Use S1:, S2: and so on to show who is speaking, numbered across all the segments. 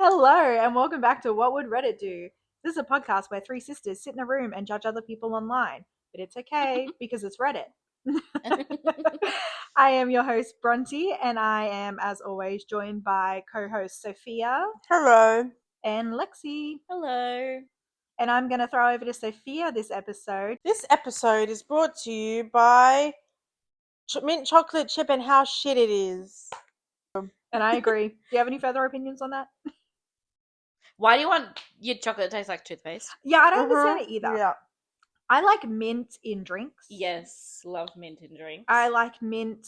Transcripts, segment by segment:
S1: Hello, and welcome back to What Would Reddit Do? This is a podcast where three sisters sit in a room and judge other people online. But it's okay because it's Reddit. I am your host, Bronte, and I am, as always, joined by co-host Sophia.
S2: Hello.
S1: And Lexi.
S3: Hello.
S1: And I'm going to throw over to Sophia this episode.
S2: This episode is brought to you by mint chocolate chip and how shit it is.
S1: And I agree. Do you have any further opinions on that?
S3: Why do you want your chocolate to taste like toothpaste?
S1: Yeah, I don't understand it either.
S2: Yeah.
S1: I like mint in drinks.
S3: Yes, love mint in drinks.
S1: I like mint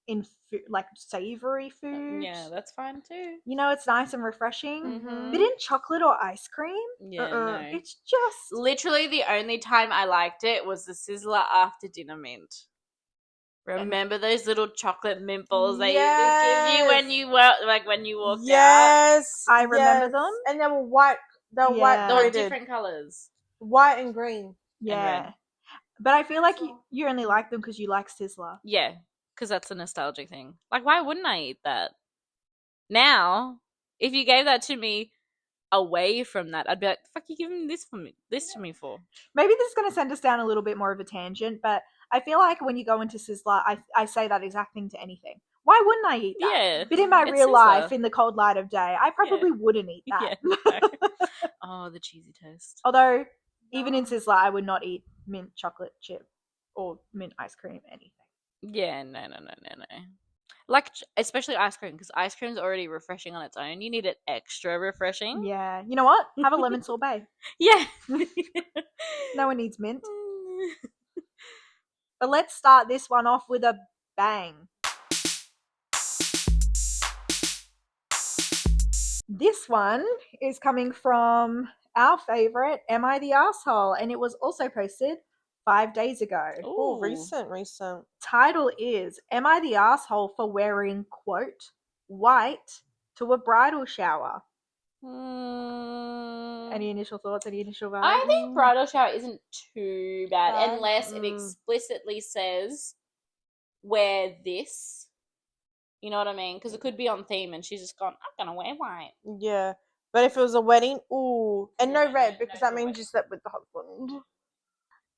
S1: in like savory food.
S3: Yeah, that's fine too.
S1: You know, it's nice and refreshing.
S3: Mm-hmm.
S1: But in chocolate or ice cream,
S3: Yeah, no.
S1: it's just
S3: literally the only time I liked it was the Sizzler after dinner mint. Remember those little chocolate mint balls they used to give you when you walked out?
S2: Yes.
S1: I remember them.
S2: And they were white. They were
S1: Yeah.
S2: white.
S3: They were
S2: coated.
S3: different colours.
S2: White and green.
S1: Yeah.
S3: red.
S1: But I feel like you only like them because you like Sizzler.
S3: Yeah, because that's a nostalgic thing. Like, why wouldn't I eat that? Now, if you gave that to me away from that, I'd be like, fuck, you giving this to me for?
S1: Maybe this is going to send us down a little bit more of a tangent, but I feel like when you go into Sizzler, I say that exact thing to anything. Why wouldn't I eat that?
S3: Yeah.
S1: But in my
S3: it's
S1: real
S3: Sizzler.
S1: life, in the cold light of day, I probably wouldn't eat that.
S3: Yeah. Oh, the cheesy toast.
S1: Although, even in Sizzler, I would not eat mint chocolate chip or mint ice cream, anything.
S3: Yeah, no. Like, especially ice cream, because ice cream's already refreshing on its own. You need it extra refreshing.
S1: Yeah. You know what? Have a lemon sorbet.
S3: Yeah.
S1: No one needs mint. But let's start this one off with a bang. This one is coming from our favourite, Am I the Asshole? And it was also posted 5 days ago.
S2: Oh,
S3: Ooh.
S2: recent.
S1: Title is, Am I the Asshole for wearing, quote, white to a bridal shower? Any initial thoughts? Any initial vibes?
S3: I think bridal shower isn't too bad,
S2: Bad?
S3: unless it explicitly says wear this. You know what I mean? Because it could be on theme, and she's just gone, I'm gonna wear white.
S2: Yeah. But if it was a wedding, ooh. And no
S3: Yeah,
S2: red,
S3: no,
S2: because
S3: no
S2: that means
S3: wedding.
S2: you slept with the husband.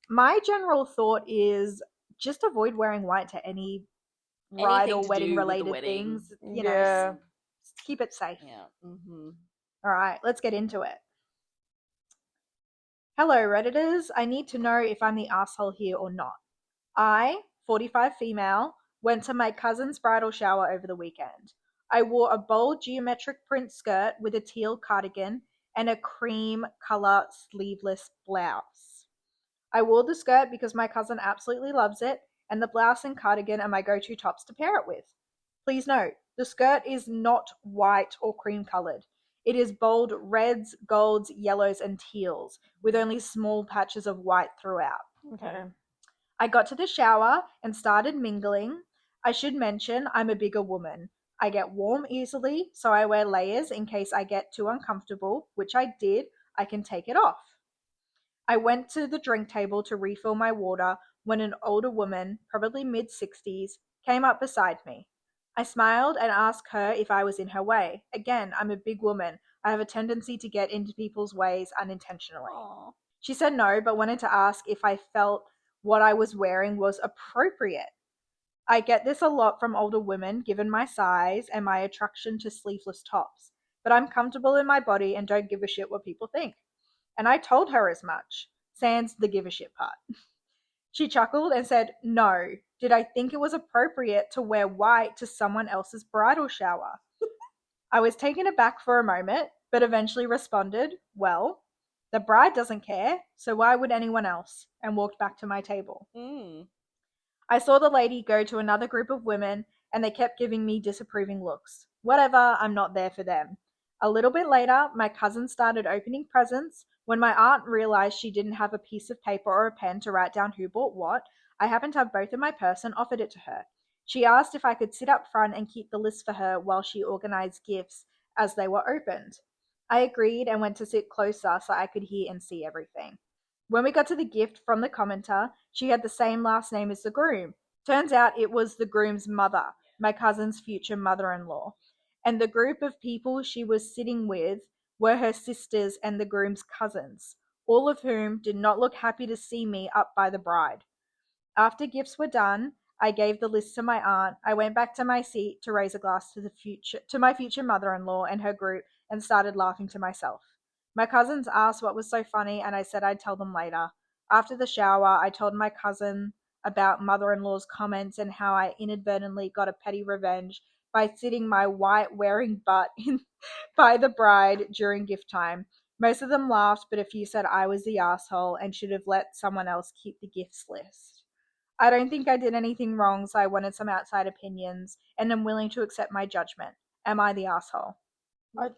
S1: My general thought is just avoid wearing white to any bride or
S3: Anything to
S1: wedding
S3: do with the
S1: related
S3: wedding.
S1: things. You
S2: Yeah.
S1: know, keep it safe.
S3: Yeah. Mm-hmm.
S1: All right, let's get into it. Hello, Redditors. I need to know if I'm the asshole here or not. I, 45 female, went to my cousin's bridal shower over the weekend. I wore a bold geometric print skirt with a teal cardigan and a cream color sleeveless blouse. I wore the skirt because my cousin absolutely loves it, and the blouse and cardigan are my go-to tops to pair it with. Please note, the skirt is not white or cream colored. It is bold reds, golds, yellows, and teals, with only small patches of white throughout.
S2: Okay.
S1: I got to the shower and started mingling. I should mention I'm a bigger woman. I get warm easily, so I wear layers in case I get too uncomfortable, which I did. I can take it off. I went to the drink table to refill my water when an older woman, probably mid-60s, came up beside me. I smiled and asked her if I was in her way. Again, I'm a big woman. I have a tendency to get into people's ways unintentionally.
S3: Aww.
S1: She said no, but wanted to ask if I felt what I was wearing was appropriate. I get this a lot from older women, given my size and my attraction to sleeveless tops, but I'm comfortable in my body and don't give a shit what people think. And I told her as much, sans the give a shit part. She chuckled and said, no, did I think it was appropriate to wear white to someone else's bridal shower? I was taken aback for a moment, but eventually responded, well, the bride doesn't care, so why would anyone else? And walked back to my table. I saw the lady go to another group of women, and they kept giving me disapproving looks. Whatever, I'm not there for them. A little bit later, my cousin started opening presents. When my aunt realized she didn't have a piece of paper or a pen to write down who bought what, I happened to have both in my purse and offered it to her. She asked if I could sit up front and keep the list for her while she organized gifts as they were opened. I agreed and went to sit closer so I could hear and see everything. When we got to the gift from the commenter, she had the same last name as the groom. Turns out it was the groom's mother, my cousin's future mother-in-law. and the group of people she was sitting with were her sisters and the groom's cousins, all of whom did not look happy to see me up by the bride. After gifts were done, I gave the list to my aunt. I went back to my seat to raise a glass to my future mother-in-law and her group and started laughing to myself. My cousins asked what was so funny and I said I'd tell them later. After the shower, I told my cousin about mother-in-law's comments and how I inadvertently got a petty revenge by sitting my white wearing butt in by the bride during gift time. Most of them laughed, but a few said I was the asshole and should have let someone else keep the gifts list. I don't think I did anything wrong, so I wanted some outside opinions, and am willing to accept my judgment. Am I the asshole?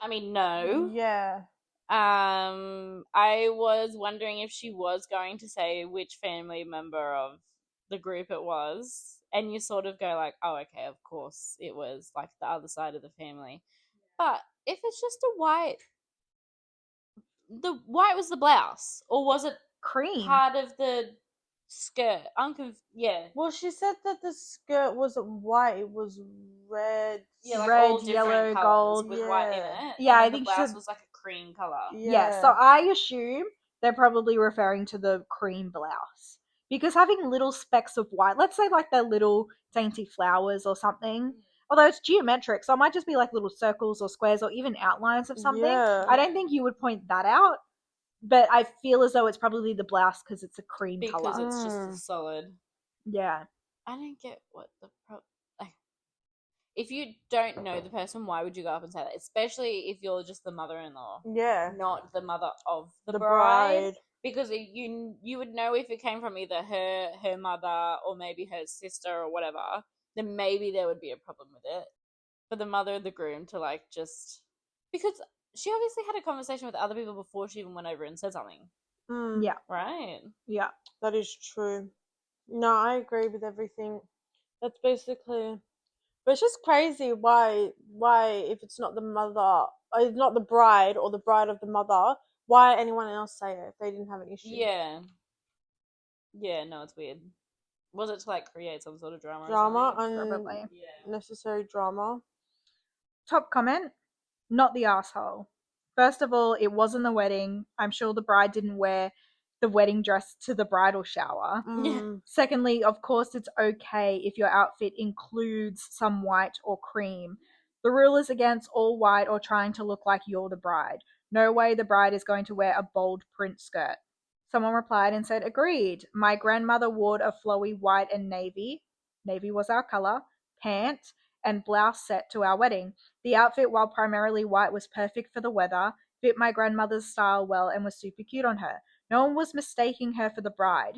S3: I mean, no.
S2: Yeah.
S3: I was wondering if she was going to say which family member of the group it was, and you sort of go like, oh, okay, of course it was like the other side of the family. But if it's just a white, the white was the blouse, or was it
S1: Cream.
S3: part of the skirt? Yeah.
S2: Well, she said that the skirt wasn't white; it was red.
S3: Yeah, like
S1: Red,
S3: all different
S1: yellow,
S3: colours
S1: gold.
S3: with white in
S2: Yeah.
S3: it.
S1: Yeah,
S3: and
S1: I
S3: then
S1: think
S3: the
S1: she
S3: blouse
S1: said-
S3: was like a cream colour.
S1: Yeah, so I assume they're probably referring to the cream blouse. Because having little specks of white, let's say like they're little dainty flowers or something, although it's geometric, so it might just be like little circles or squares or even outlines of something.
S2: Yeah.
S1: I don't think you would point that out, but I feel as though it's probably the blouse because it's a cream
S3: Because
S1: color.
S3: it's just a solid.
S1: Yeah.
S3: I don't get what the like. If you don't know the person, why would you go up and say that? Especially if you're just the mother-in-law,
S2: Yeah.
S3: not the mother of the,
S2: The
S3: bride.
S2: bride.
S3: Because you would know if it came from either her mother or maybe her sister or whatever. Then maybe there would be a problem with it. For the mother of the groom to like just because she obviously had a conversation with other people before she even went over and said something,
S2: Mm,
S1: Yeah.
S3: right?
S1: Yeah.
S2: that is true. No, I agree with everything. That's basically. But it's just crazy why if it's not the mother, it's not the bride or the bride of the mother, why anyone else say it if they didn't have an issue?
S3: Yeah. Yeah, no, it's weird. Was it to like create some sort of drama?
S2: Drama,
S3: Or something?
S1: Probably.
S2: unnecessary drama.
S1: Top comment, not the asshole. First of all, it wasn't the wedding. I'm sure the bride didn't wear the wedding dress to the bridal shower.
S2: Mm,
S1: Secondly, of course, it's okay if your outfit includes some white or cream. The rule is against all white or trying to look like you're the bride. No way the bride is going to wear a bold print skirt. Someone replied and said, agreed. My grandmother wore a flowy white and navy was our color, pant, and blouse set to our wedding. The outfit, while primarily white, was perfect for the weather, fit my grandmother's style well, and was super cute on her. No one was mistaking her for the bride.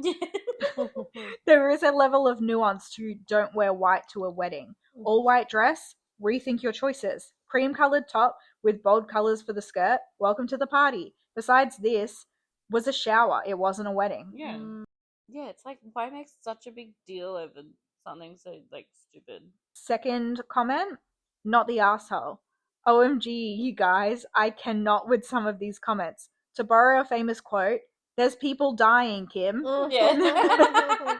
S1: There is a level of nuance to don't wear white to a wedding. All white dress, rethink your choices. Cream colored top with bold colors for the skirt, welcome to the party. Besides this, was a shower, it wasn't a wedding.
S3: Yeah. Yeah, it's like why make such a big deal over something so like stupid?
S1: Second comment, not the asshole. OMG, you guys, I cannot with some of these comments. To borrow a famous quote, there's people dying, Kim.
S3: Yeah.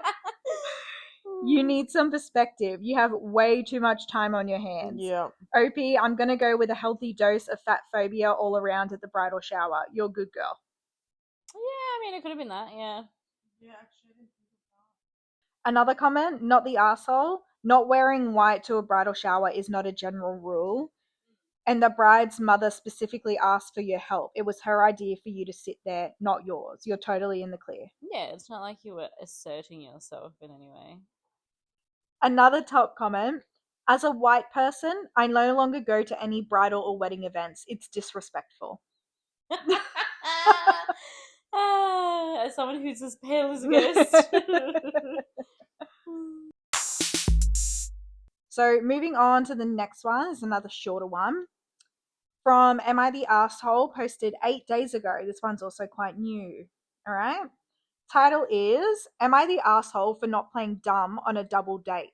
S1: You need some perspective. You have way too much time on your hands.
S2: Yeah.
S1: OP, I'm gonna go with a healthy dose of fat phobia all around at the bridal shower. You're a good girl.
S3: Yeah, I mean it could have been that, yeah.
S2: Yeah, actually.
S1: Another comment, not the asshole. Not wearing white to a bridal shower is not a general rule. And the bride's mother specifically asked for your help. It was her idea for you to sit there, not yours. You're totally in the clear.
S3: Yeah, it's not like you were asserting yourself in any way.
S1: Another top comment, as a white person, I no longer go to any bridal or wedding events. It's disrespectful.
S3: As someone who's as pale as a ghost.
S1: So moving on to the next one is another shorter one. From Am I the Asshole, posted 8 days ago. This one's also quite new. All right. Title is Am I the Asshole for not playing dumb on a double date?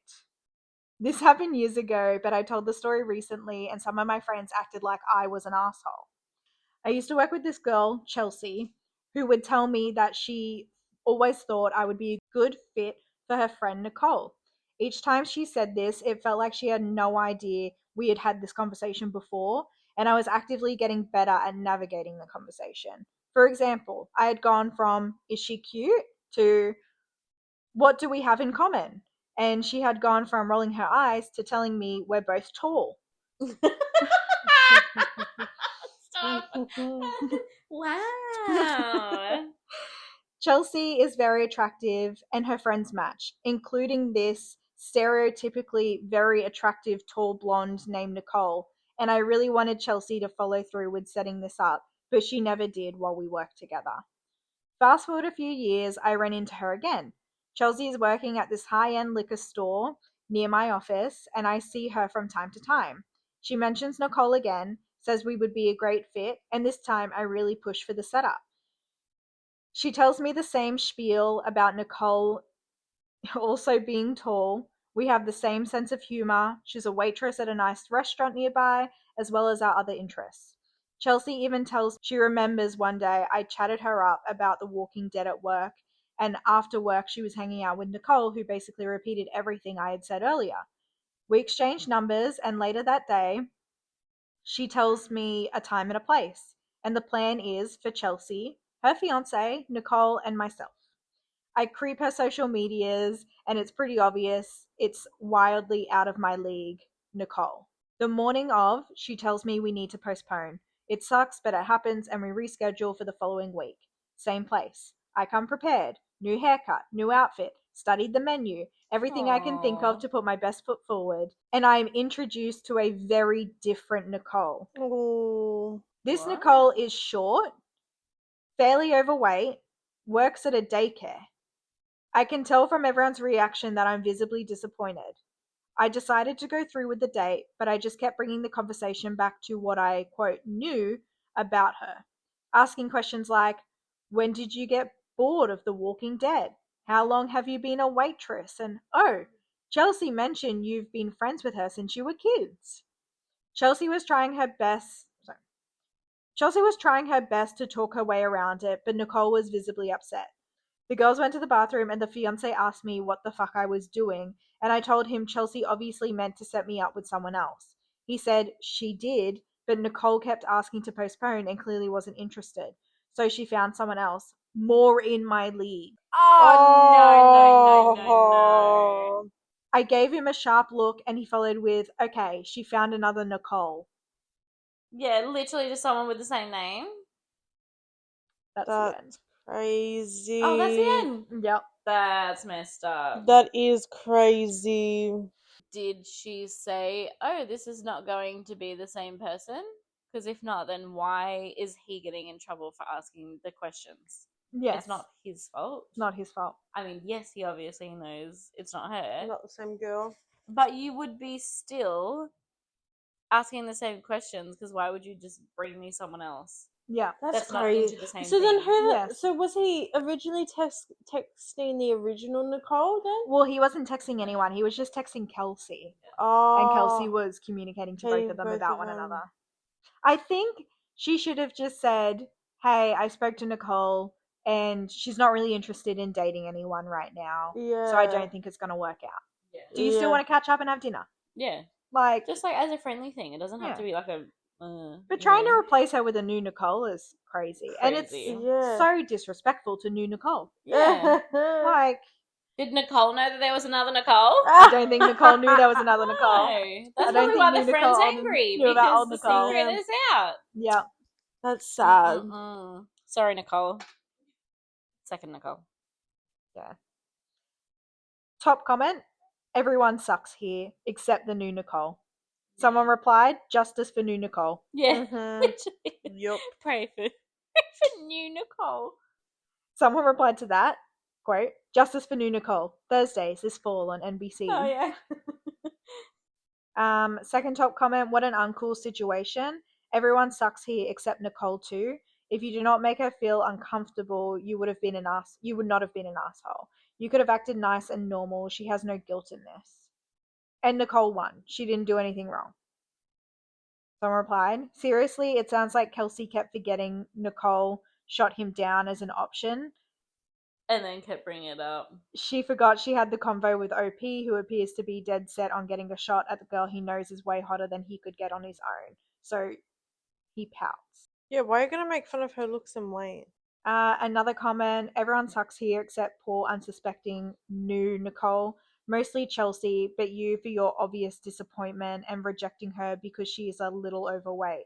S1: This happened years ago, but I told the story recently and some of my friends acted like I was an asshole. I used to work with this girl, Chelsea, who would tell me that she always thought I would be a good fit for her friend Nicole. Each time she said this, it felt like she had no idea we had had this conversation before, and I was actively getting better at navigating the conversation. For example, I had gone from, is she cute, to, what do we have in common? And she had gone from rolling her eyes to telling me we're both tall.
S3: Stop. Wow.
S1: Chelsea is very attractive and her friends match, including this stereotypically very attractive tall blonde named Nicole. And I really wanted Chelsea to follow through with setting this up, but she never did while we worked together. Fast forward a few years, I ran into her again. Chelsea is working at this high-end liquor store near my office, and I see her from time to time. She mentions Nicole again, says we would be a great fit, and this time I really push for the setup. She tells me the same spiel about Nicole also being tall. We have the same sense of humor. She's a waitress at a nice restaurant nearby, as well as our other interests. Chelsea even tells she remembers one day I chatted her up about The Walking Dead at work, and after work she was hanging out with Nicole, who basically repeated everything I had said earlier. We exchanged numbers, and later that day, she tells me a time and a place. And the plan is for Chelsea, her fiance, Nicole, and myself. I creep her social medias, and it's pretty obvious it's wildly out of my league, Nicole. The morning of, she tells me we need to postpone. It sucks, but it happens, and we reschedule for the following week. Same place. I come prepared. New haircut, new outfit, studied the menu, everything I can think of
S3: Aw.
S1: to put my best foot forward. And I am introduced to a very different Nicole.
S2: Ooh.
S1: This
S3: What?
S1: Nicole is short, fairly overweight, works at a daycare. I can tell from everyone's reaction that I'm visibly disappointed. I decided to go through with the date, but I just kept bringing the conversation back to what I, quote, knew about her. Asking questions like, when did you get bored of The Walking Dead? How long have you been a waitress? And, oh, Chelsea mentioned you've been friends with her since you were kids. Chelsea was trying her best. Chelsea was trying her best to talk her way around it, but Nicole was visibly upset. The girls went to the bathroom and the fiance asked me what the fuck I was doing, and I told him Chelsea obviously meant to set me up with someone else. He said she did, but Nicole kept asking to postpone and clearly wasn't interested. So she found someone else, more in my league.
S3: Oh, no, no, no, no, no.
S1: I gave him a sharp look and he followed with, okay, she found another Nicole.
S3: Yeah, literally just someone with the same name.
S1: That's the end.
S2: That's crazy.
S3: Oh, that's the end.
S1: Yep.
S3: That's messed up.
S2: That is crazy.
S3: Did she say, oh, this is not going to be the same person? Because if not, then why is he getting in trouble for asking the questions?
S1: Yes.
S3: It's not his fault.
S1: It's not his fault.
S3: I mean, yes, he obviously knows it's not her.
S2: Not the same girl.
S3: But you would be still asking the same questions, because why would you just bring me someone else?
S1: Yeah.
S3: That's not
S2: crazy.
S3: into the same
S2: So then,
S3: thing.
S1: Yes.
S2: So was he originally texting the original Nicole then?
S1: Well, he wasn't texting anyone. He was just texting Kelsey.
S2: Oh,
S1: And Kelsey was communicating to both of them about one another. I think she should have just said, hey, I spoke to Nicole and she's not really interested in dating anyone right now.
S2: Yeah.
S1: So I don't think it's going to work out.
S3: Yeah.
S1: Do you still want to catch up and have dinner?
S3: Yeah.
S1: Like,
S3: Just like as a friendly thing. It doesn't have
S1: Yeah.
S3: to be like a.
S1: but trying to replace her with a new Nicole is crazy. And it's
S2: Yeah.
S1: so disrespectful to new Nicole.
S3: Yeah.
S1: Like,
S3: Did Nicole know that there was another Nicole?
S1: I don't think Nicole knew there was another Nicole.
S3: No. That's
S1: I don't
S3: probably
S1: think
S3: why
S1: new
S3: the friend's
S1: Nicole
S3: angry.
S1: knew about
S3: Because
S1: old
S3: the
S1: Nicole.
S3: secret is out.
S1: Yeah.
S2: That's sad.
S3: Mm-mm. Sorry, Nicole. Second Nicole.
S1: Yeah. Top comment. Everyone sucks here except the new Nicole. Someone replied, justice for new Nicole.
S3: Yeah.
S2: Mhm.
S3: Literally.
S2: Yep.
S3: Pray for new Nicole.
S1: Someone replied to that, quote, justice for new Nicole. Thursdays this fall on NBC.
S3: Oh, yeah.
S1: Second top comment, what an uncool situation. Everyone sucks here except Nicole too. If you do not make her feel uncomfortable, you would not have been an asshole. You could have acted nice and normal. She has no guilt in this. And Nicole won. She didn't do anything wrong. Someone replied, seriously, it sounds like Kelsey kept forgetting Nicole shot him down as an option.
S3: And then kept bringing it up.
S1: She forgot she had the convo with OP, who appears to be dead set on getting a shot at the girl he knows is way hotter than he could get on his own. So he pouts.
S2: Yeah, why are you gonna make fun of her looks and weight?
S1: Another comment, everyone sucks here except poor unsuspecting new Nicole, mostly Chelsea, but you for your obvious disappointment and rejecting her because she is a little overweight,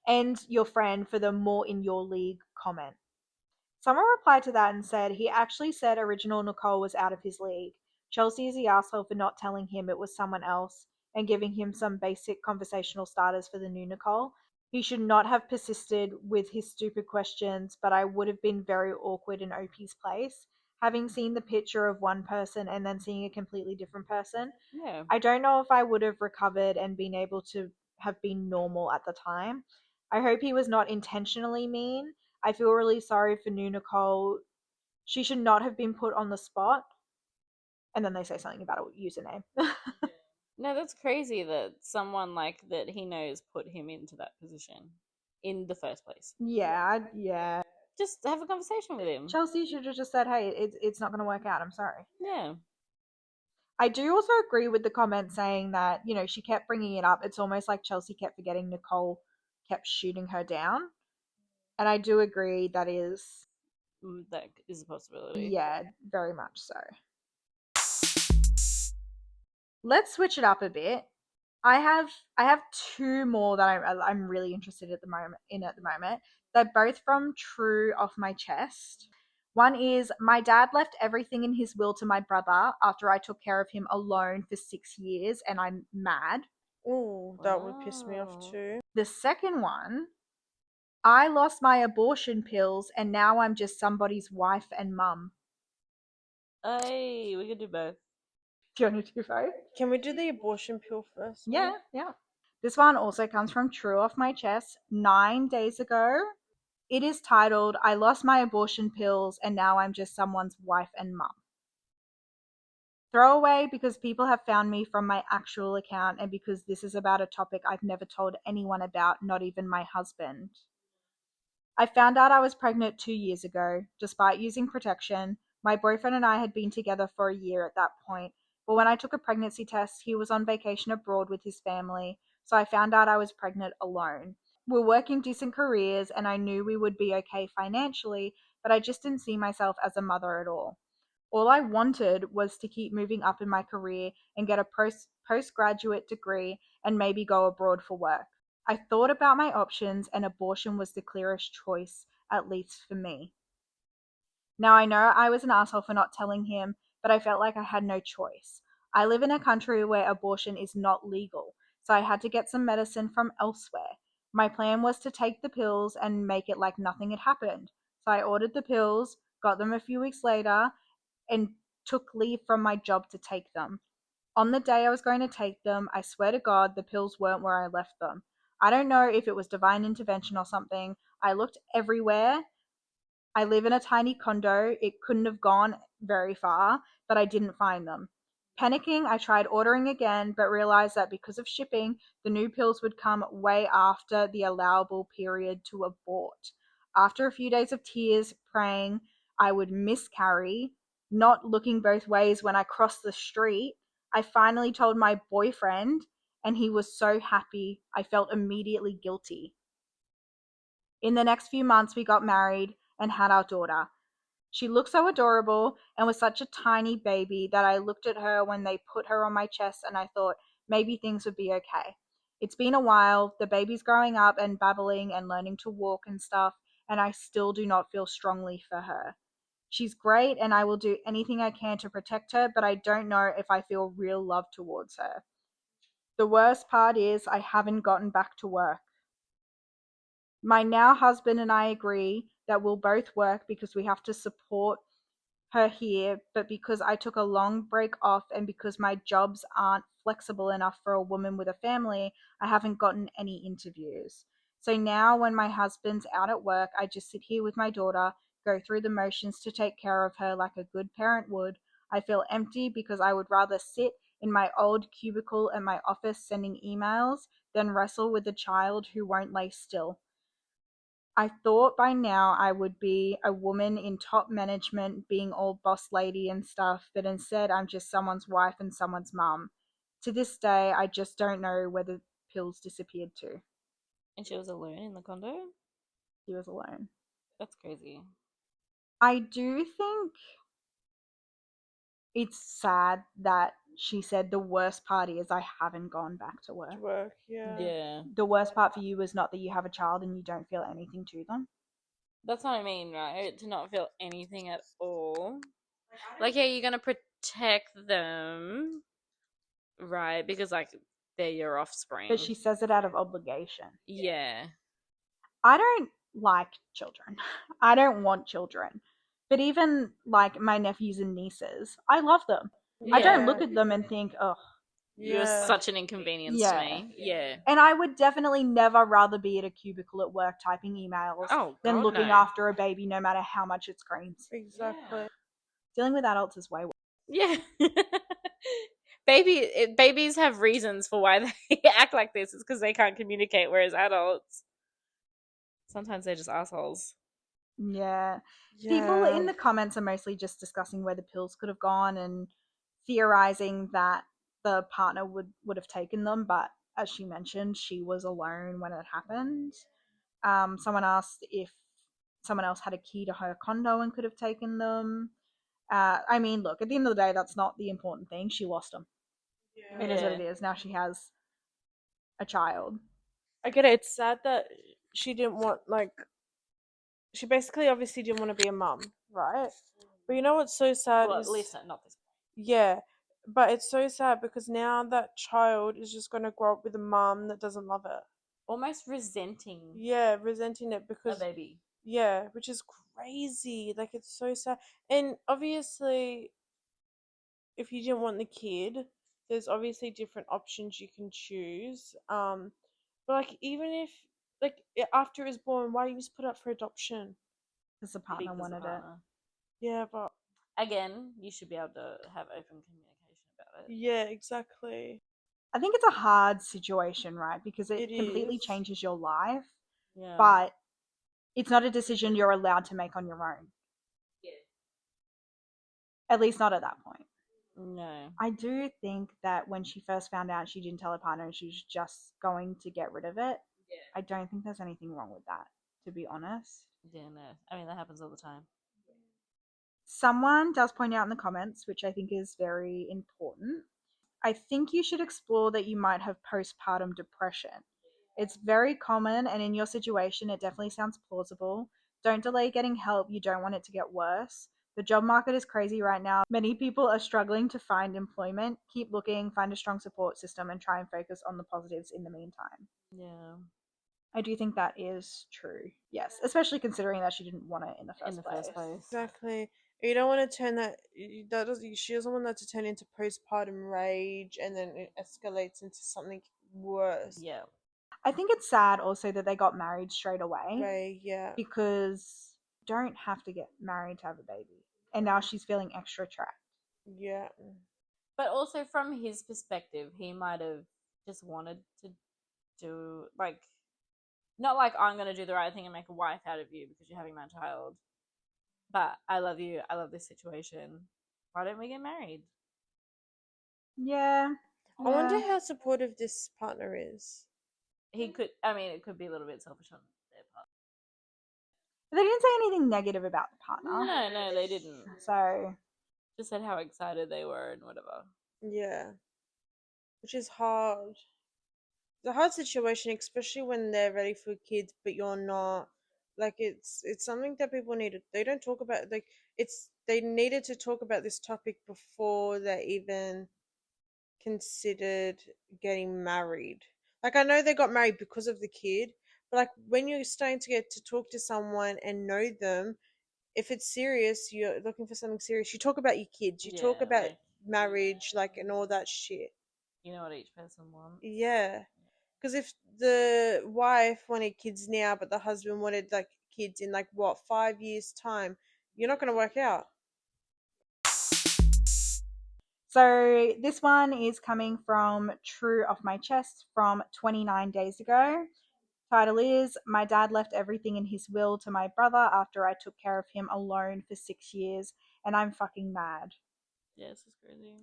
S1: and your friend for the more in your league comment. Someone replied to that and said he actually said original Nicole was out of his league. Chelsea is the asshole for not telling him it was someone else and giving him some basic conversational starters for the new Nicole. He should not have persisted with his stupid questions, but I would have been very awkward in OP's place. Having seen the picture of one person and then seeing a completely different person,
S3: Yeah.
S1: I don't know if I would have recovered and been able to have been normal at the time. I hope he was not intentionally mean. I feel really sorry for new Nicole. She should not have been put on the spot. And then they say something about a username.
S3: No, that's crazy that someone like that he knows put him into that position in the first place.
S1: Yeah.
S3: Just have a conversation with him.
S1: Chelsea should have just said, hey, it's not going to work out. I'm sorry.
S3: Yeah.
S1: I do also agree with the comment saying that, she kept bringing it up. It's almost like Chelsea kept forgetting Nicole kept shooting her down. And I do agree that is,
S3: That is a possibility.
S1: yeah, very much so. Let's switch it up a bit. I have two more that I'm really interested at the moment. They're both from True Off My Chest. One is my dad left everything in his will to my brother after I took care of him alone for 6 years, and I'm mad.
S2: Ooh, that would piss me off
S3: Wow.
S2: too.
S1: The second one, I lost my abortion pills and now I'm just somebody's wife and mum.
S3: Hey, we could do both.
S1: Do you want to do both?
S2: Can we do the abortion pill first?
S1: Yeah. This one also comes from True Off My Chest 9 days ago. It is titled, I lost my abortion pills and now I'm just someone's wife and mum. Throwaway because people have found me from my actual account and because this is about a topic I've never told anyone about, not even my husband. I found out I was pregnant 2 years ago, despite using protection. My boyfriend and I had been together for a year at that point, but when I took a pregnancy test, he was on vacation abroad with his family, so I found out I was pregnant alone. We're working decent careers, and I knew we would be okay financially, but I just didn't see myself as a mother at all. All I wanted was to keep moving up in my career and get a postgraduate degree and maybe go abroad for work. I thought about my options and abortion was the clearest choice, at least for me. Now I know I was an asshole for not telling him, but I felt like I had no choice. I live in a country where abortion is not legal, so I had to get some medicine from elsewhere. My plan was to take the pills and make it like nothing had happened. So I ordered the pills, got them a few weeks later, and took leave from my job to take them. On the day I was going to take them, I swear to God, the pills weren't where I left them. I don't know if it was divine intervention or something. I looked everywhere. I live in a tiny condo. It couldn't have gone very far, but I didn't find them. Panicking, I tried ordering again, but realized that because of shipping, the new pills would come way after the allowable period to abort. After a few days of tears, praying I would miscarry, not looking both ways when I crossed the street, I finally told my boyfriend, and he was so happy. I felt immediately guilty. In the next few months, we got married and had our daughter. She looked so adorable and was such a tiny baby that I looked at her when they put her on my chest and I thought maybe things would be okay. It's been a while. The baby's growing up and babbling and learning to walk and stuff, and I still do not feel strongly for her. She's great and I will do anything I can to protect her, but I don't know if I feel real love towards her. The worst part is I haven't gotten back to work. My now husband and I agree that we'll both work because we have to support her here, but because I took a long break off and because my jobs aren't flexible enough for a woman with a family, I haven't gotten any interviews. So now when my husband's out at work, I just sit here with my daughter, go through the motions to take care of her like a good parent would. I feel empty because I would rather sit in my old cubicle at my office sending emails than wrestle with a child who won't lay still. I thought by now I would be a woman in top management, being all boss lady and stuff, but instead I'm just someone's wife and someone's mum. To this day, I just don't know where the pills disappeared to.
S3: And she was alone in the condo?
S1: He was alone.
S3: That's crazy.
S1: I do think it's sad that she said the worst part is I haven't gone back to work.
S2: Work, yeah.
S3: Yeah.
S1: The worst part for you is not that you have a child and you don't feel anything to them.
S3: That's what I mean, right? To not feel anything at all. Like, yeah, you're gonna protect them, right? Because, like, they're your offspring.
S1: But she says it out of obligation.
S3: Yeah.
S1: I don't like children. I don't want children. But even like my nephews and nieces, I love them. I don't
S3: Yeah.
S1: look at them and think, oh.
S3: You're
S2: Yeah.
S3: such an inconvenience to
S1: Yeah.
S3: me. Yeah.
S1: And I would definitely never rather be at a cubicle at work typing emails
S3: Oh,
S1: than
S3: God,
S1: looking
S3: no.
S1: after a baby, no matter how much it screams.
S2: Exactly.
S1: Dealing with adults is way worse.
S3: Yeah. Babies have reasons for why they act like this. It's because they can't communicate, whereas adults, sometimes they're just assholes.
S1: Yeah.
S2: Yeah.
S1: People in the comments are mostly just discussing where the pills could have gone and theorizing that the partner would have taken them, but as she mentioned, she was alone when it happened. Someone asked if someone else had a key to her condo and could have taken them. I mean, look, at the end of the day, that's not the important thing. She lost them. It is what it is. Now she has a child.
S2: I get it. It's sad that she didn't want, like, she basically obviously didn't want to be a mum, right? But you know what's so sad
S3: Well,
S2: is,
S3: listen, not this.
S2: yeah, but it's so sad because now that child is just going to grow up with a mum that doesn't love it.
S3: Almost resenting
S2: Yeah, resenting it
S3: a
S2: because,
S3: baby.
S2: yeah, which is crazy. Like, it's so sad. And obviously, if you didn't want the kid, there's obviously different options you can choose. But like, even if, like, after it was born, why don't you just put it up for adoption?
S1: Because the partner
S3: Because the
S1: wanted it.
S3: partner.
S2: Yeah, but
S3: Again, you should be able to have open communication about it.
S2: yeah, exactly.
S1: I think it's a hard situation, right? Because it
S2: It
S1: completely
S2: is.
S1: changes your life,
S3: Yeah.
S1: but it's not a decision you're allowed to make on your own. At least not at that point.
S3: No.
S1: I do think that when she first found out she didn't tell her partner and she was just going to get rid of it, I don't think there's anything wrong with that, to be honest.
S3: Yeah, no. I mean, that happens all the time.
S1: Someone does point out in the comments, which I think is very important. I think you should explore that you might have postpartum depression. It's very common, and in your situation, it definitely sounds plausible. Don't delay getting help. You don't want it to get worse. The job market is crazy right now. Many people are struggling to find employment. Keep looking, find a strong support system, and try and focus on the positives in the meantime.
S2: Yeah.
S1: I do think that is true. Yes, especially considering that she didn't want it in the first place.
S2: Exactly. You don't want to turn that. That does. She doesn't want that to turn into postpartum rage, and then it escalates into something worse.
S3: Yeah.
S1: I think it's sad also that they got married straight away.
S2: Right. Yeah.
S1: Because you don't have to get married to have a baby. And now she's feeling extra trapped.
S2: Yeah.
S3: But also from his perspective, he might have just wanted to do, like, not like I'm going to do the right thing and make a wife out of you because you're having my child. But I love you. I love this situation. Why don't we get married?
S1: Yeah.
S2: I wonder how supportive this partner is.
S3: He could, I mean, it could be a little bit selfish on their part.
S1: But they didn't say anything negative about the partner.
S3: No, they didn't.
S1: So.
S3: Just said how excited they were and whatever.
S2: Yeah. Which is hard. It's a hard situation, especially when they're ready for kids, but you're not. Like, it's something that people need to, they don't talk about, like, they needed to talk about this topic before they even considered getting married. Like, I know they got married because of the kid, but like, when you're starting to get to talk to someone and know them, if it's serious, you're looking for something serious, you talk about your kids, you talk about
S3: like,
S2: marriage, like, and all that shit.
S3: You know what each person wants.
S2: Yeah. Because if the wife wanted kids now, but the husband wanted, like, kids in, like, what, 5 years' time, you're not going to work out.
S1: So this one is coming from True Off My Chest from 29 days ago. Title is, my dad left everything in his will to my brother after I took care of him alone for 6 years, and I'm fucking mad.
S3: Yeah, this is crazy.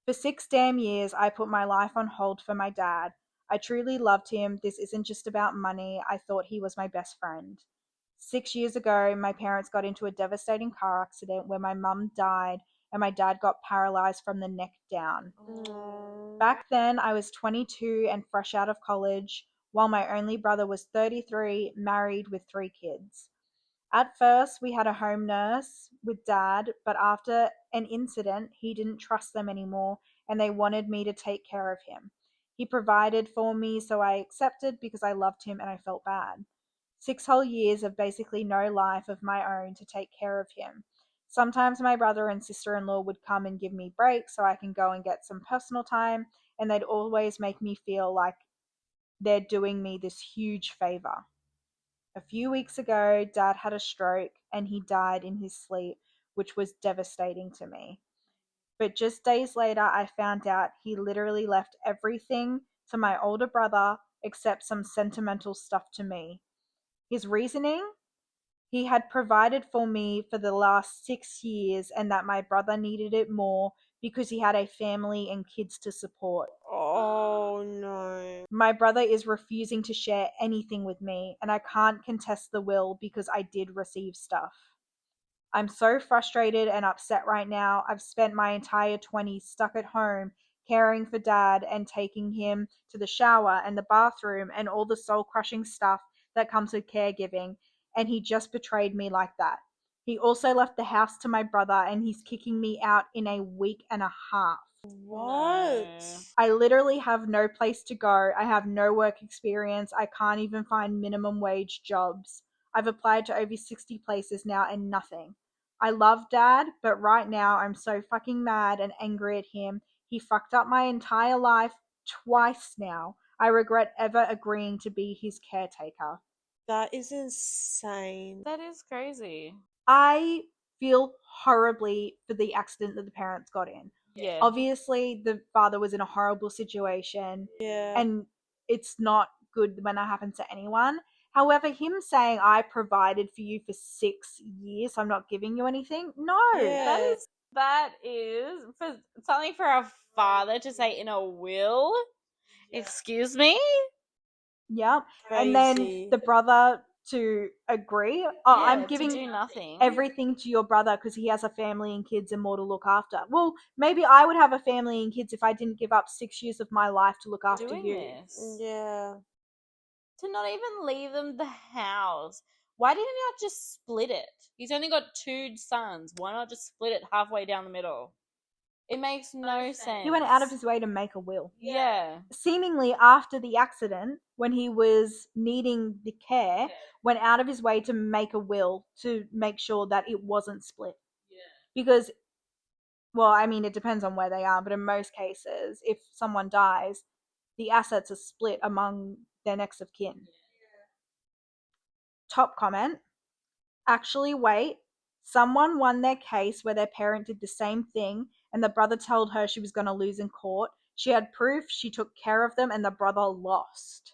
S1: For 6 damn years, I put my life on hold for my dad. I truly loved him. This isn't just about money. I thought he was my best friend. 6 years ago, my parents got into a devastating car accident where my mum died and my dad got paralyzed from the neck down.
S2: Oh.
S1: Back then, I was 22 and fresh out of college, while my only brother was 33, married with 3 kids. At first, we had a home nurse with dad, but after an incident, he didn't trust them anymore and they wanted me to take care of him. He provided for me, so I accepted because I loved him and I felt bad. 6 whole years of basically no life of my own to take care of him. Sometimes my brother and sister in law would come and give me breaks so I can go and get some personal time, and they'd always make me feel like they're doing me this huge favor. A few weeks ago, Dad had a stroke and he died in his sleep, which was devastating to me. But just days later, I found out he literally left everything to my older brother except some sentimental stuff to me. His reasoning? He had provided for me for the last 6 years and that my brother needed it more because he had a family and kids to support.
S2: Oh no.
S1: My brother is refusing to share anything with me, and I can't contest the will because I did receive stuff. I'm so frustrated and upset right now. I've spent my entire 20s stuck at home caring for dad and taking him to the shower and the bathroom and all the soul crushing stuff that comes with caregiving, and he just betrayed me like that. He also left the house to my brother and he's kicking me out in a week and a half.
S2: What?
S3: No.
S1: I literally have no place to go. I have no work experience. I can't even find minimum wage jobs. I've applied to over 60 places now and nothing. I love dad, but right now I'm so fucking mad and angry at him. He fucked up my entire life twice now. I regret ever agreeing to be his caretaker.
S2: That is insane.
S3: That is crazy.
S1: I feel horribly for the accident that the parents got in.
S3: Yeah.
S1: Obviously, the father was in a horrible situation,
S2: Yeah.
S1: and it's not good when that happens to anyone. However, him saying, I provided for you for 6 years, so I'm not giving you anything. No.
S2: Yeah.
S3: That is for something for a father to say in a will. Excuse me?
S1: Yep. And then
S2: Crazy.
S1: the brother to agree. I'm
S3: To
S1: giving
S3: do nothing.
S1: everything to your brother because he has a family and kids and more to look after. Well, maybe I would have a family and kids if I didn't give up 6 years of my life to look after
S3: doing
S1: you.
S3: this.
S2: Yeah.
S3: To not even leave them the house. Why didn't he not just split it? He's only got 2 sons. Why not just split it halfway down the middle? It makes no sense.
S1: He went out of his way to make a will.
S3: Yeah.
S1: Seemingly after the accident, when he was needing the care, went out of his way to make a will to make sure that it wasn't split. Because, well, I mean, it depends on where they are, but in most cases, if someone dies, the assets are split among their next of kin. Top comment. Actually, wait. Someone won their case where their parent did the same thing, and the brother told her she was going to lose in court. She had proof, she took care of them, and the brother lost.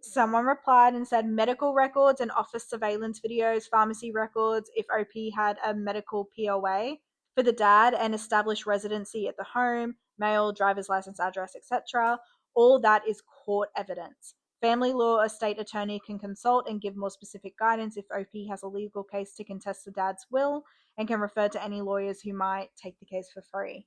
S1: Someone replied and said medical records and office surveillance videos, pharmacy records, if OP had a medical POA for the dad and established residency at the home, mail, driver's license, address, etc. All that is court evidence. Family law, a state attorney can consult and give more specific guidance if OP has a legal case to contest the dad's will and can refer to any lawyers who might take the case for free.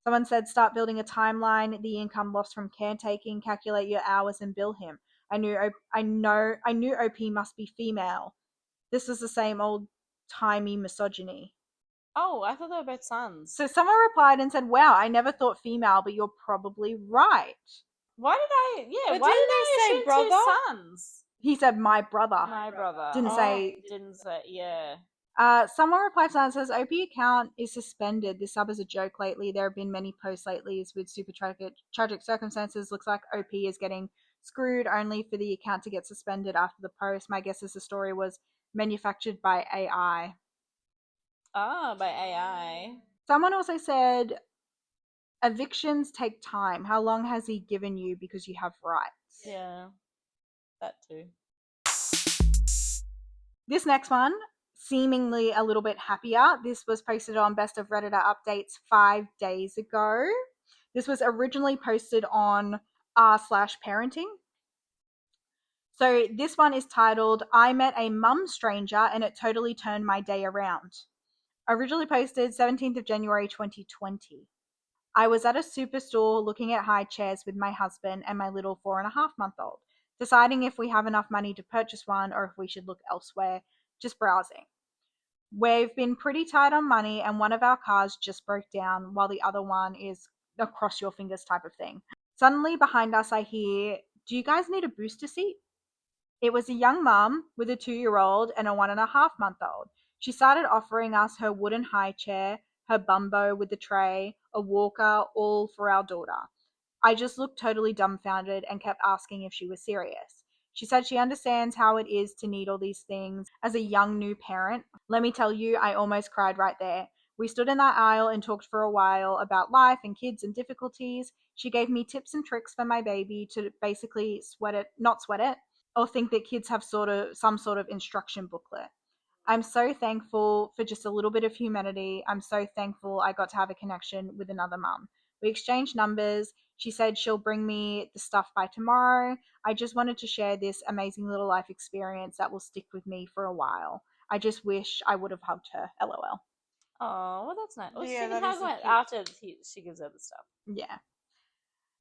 S1: Someone said start building a timeline, the income lost from caretaking, calculate your hours and bill him. I knew OP must be female. This is the same old timey misogyny.
S3: Oh, I thought they were both sons.
S1: So someone replied and said, wow, I never thought female, but you're probably right.
S3: Why did I? Yeah.
S2: But
S3: why
S2: didn't
S3: did
S2: they
S3: I
S2: say
S3: assume
S2: brother?
S3: 2 sons?
S1: He said, my brother.
S3: My brother.
S1: Didn't
S3: Oh,
S1: say.
S3: Didn't say. Yeah.
S1: Someone replied to that and says, OP account is suspended. This sub is a joke lately. There have been many posts lately with super tragic circumstances. Looks like OP is getting screwed only for the account to get suspended after the post. My guess is the story was manufactured by AI.
S3: By AI.
S1: Someone also said, evictions take time. How long has he given you because you have rights?
S3: Yeah. That too.
S1: This next one, seemingly a little bit happier. This was posted on Best of Redditor Updates 5 days ago. This was originally posted on r/parenting. So this one is titled, I Met a Mum Stranger and It Totally Turned My Day Around. Originally posted 17th of January 2020. I was at a superstore looking at high chairs with my husband and my little 4.5-month-old, deciding if we have enough money to purchase one or if we should look elsewhere, just browsing. We've been pretty tight on money and one of our cars just broke down while the other one is a cross your fingers type of thing. Suddenly behind us I hear, do you guys need a booster seat? It was a young mum with a 2-year-old and a 1.5-month-old. She started offering us her wooden high chair, her bumbo with the tray, a walker, all for our daughter. I just looked totally dumbfounded and kept asking if she was serious. She said she understands how it is to need all these things as a young new parent. Let me tell you, I almost cried right there. We stood in that aisle and talked for a while about life and kids and difficulties. She gave me tips and tricks for my baby to basically not sweat it, or think that kids have some sort of instruction booklet. I'm so thankful for just a little bit of humanity. I'm so thankful I got to have a connection with another mum. We exchanged numbers. She said she'll bring me the stuff by tomorrow. I just wanted to share this amazing little life experience that will stick with me for a while. I just wish I would have hugged her. LOL.
S3: Oh, well, that's nice. Well,
S2: Yeah,
S3: she can
S2: that
S3: hug
S2: is
S3: one
S2: cute.
S3: after she gives her the stuff.
S1: Yeah.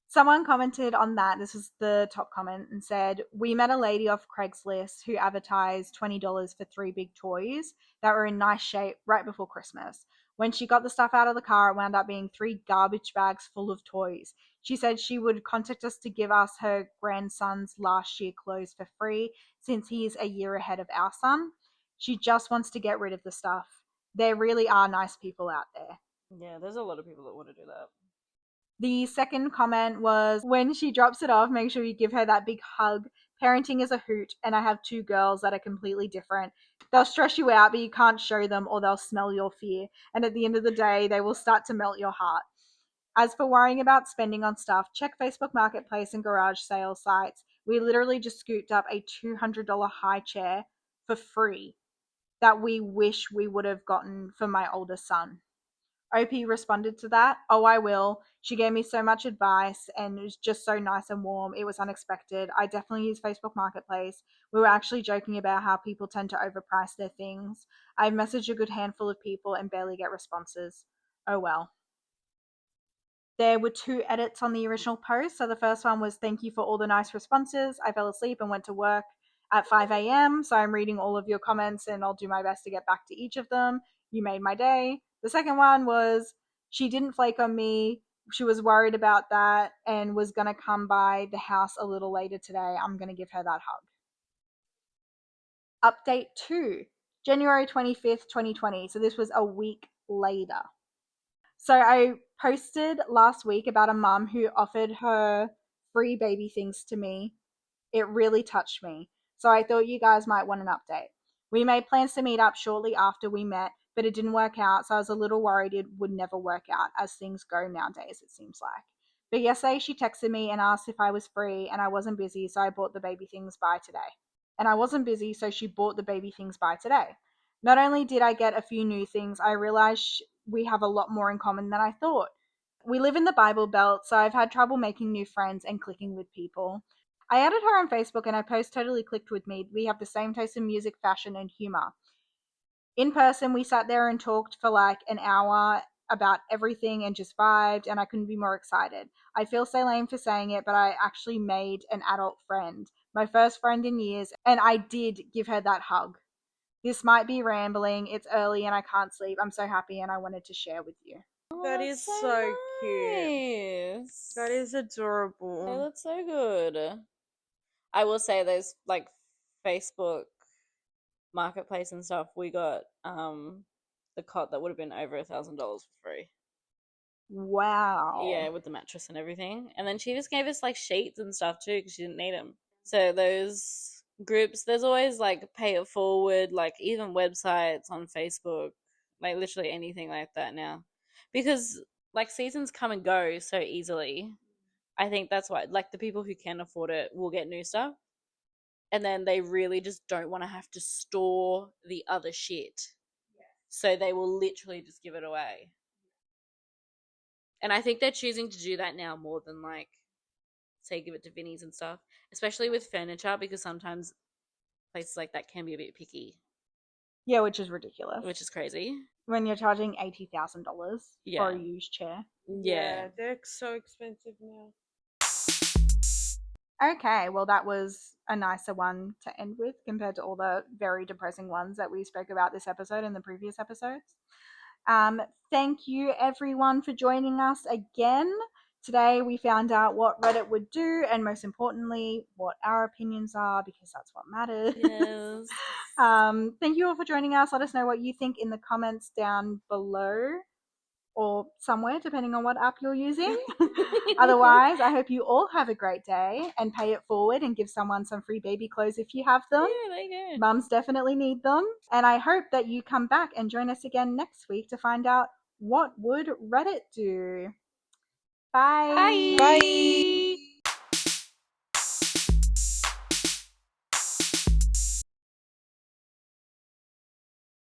S1: Someone commented on that, this was the top comment, and said, we met a lady off Craigslist who advertised $20 for 3 big toys that were in nice shape right before Christmas. When she got the stuff out of the car, it wound up being 3 garbage bags full of toys. She said she would contact us to give us her grandson's last year clothes for free since he's a year ahead of our son. She just wants to get rid of the stuff. There really are nice people out there.
S3: Yeah, there's a lot of people that want to do that.
S1: The second comment was, when she drops it off, make sure you give her that big hug. Parenting is a hoot, and I have 2 girls that are completely different. They'll stress you out, but you can't show them or they'll smell your fear. And at the end of the day, they will start to melt your heart. As for worrying about spending on stuff, check Facebook Marketplace and garage sale sites. We literally just scooped up a $200 high chair for free that we wish we would have gotten for my oldest son. OP responded to that. Oh, I will. She gave me so much advice and it was just so nice and warm. It was unexpected. I definitely use Facebook Marketplace. We were actually joking about how people tend to overprice their things. I've messaged a good handful of people and barely get responses. Oh well. There were 2 edits on the original post. So the first one was, thank you for all the nice responses. I fell asleep and went to work at 5 a.m. So I'm reading all of your comments and I'll do my best to get back to each of them. You made my day. The second one was, she didn't flake on me. She was worried about that and was going to come by the house a little later today. I'm going to give her that hug. Update 2, January 25th, 2020. So this was a week later. So I posted last week about a mum who offered her free baby things to me. It really touched me. So I thought you guys might want an update. We made plans to meet up shortly after we met, but it didn't work out, so I was a little worried it would never work out, as things go nowadays, it seems like. But yesterday she texted me and asked if I was free, and I wasn't busy, so I bought the baby things by today. And I wasn't busy, so she bought the baby things by today. Not only did I get a few new things, I realized we have a lot more in common than I thought. We live in the Bible Belt, so I've had trouble making new friends and clicking with people. I added her on Facebook and her post totally clicked with me. We have the same taste in music, fashion, and humor. In person, we sat there and talked for like an hour about everything and just vibed, and I couldn't be more excited. I feel so lame for saying it, but I actually made an adult friend, my first friend in years, and I did give her that hug. This might be rambling, it's early and I can't sleep. I'm so happy and I wanted to share with you.
S3: Oh,
S2: That
S3: that's
S2: is so cute.
S3: nice.
S2: That is
S3: They
S2: adorable.
S3: look so good. I will say those like Facebook Marketplace and stuff. We got the cot that would have been over $1,000 for free.
S1: Wow.
S3: Yeah, with the mattress and everything. And then she just gave us like sheets and stuff too because she didn't need them. So those groups, there's always like pay it forward, like even websites on Facebook, like literally anything like that now. Because like seasons come and go so easily. I think that's why like the people who can afford it will get new stuff. and then they really just don't want to have to store the other shit. So they will literally just give it away. And I think they're choosing to do that now more than, like, say, give it to Vinnies and stuff, especially with furniture, because sometimes places like that can be a bit picky,
S1: Yeah, which is ridiculous.
S3: which is crazy.
S1: When you're charging $80,000 for
S3: Yeah.
S1: a used chair.
S3: Yeah.
S2: They're so expensive now.
S1: Okay, well, that was a nicer one to end with compared to all the very depressing ones that we spoke about this episode and the previous episodes. Thank you, everyone, for joining us again. Today, we found out what Reddit would do, and most importantly, what our opinions are, because that's what matters.
S3: Yes.
S1: Thank you all for joining us. Let us know what you think in the comments down below, or somewhere, depending on what app you're using. Otherwise, I hope you all have a great day and pay it forward and give someone some free baby clothes if you have them.
S3: Yeah, there you go.
S1: Mums definitely need them. And I hope that you come back and join us again next week to find out what would Reddit do. Bye.
S3: Bye.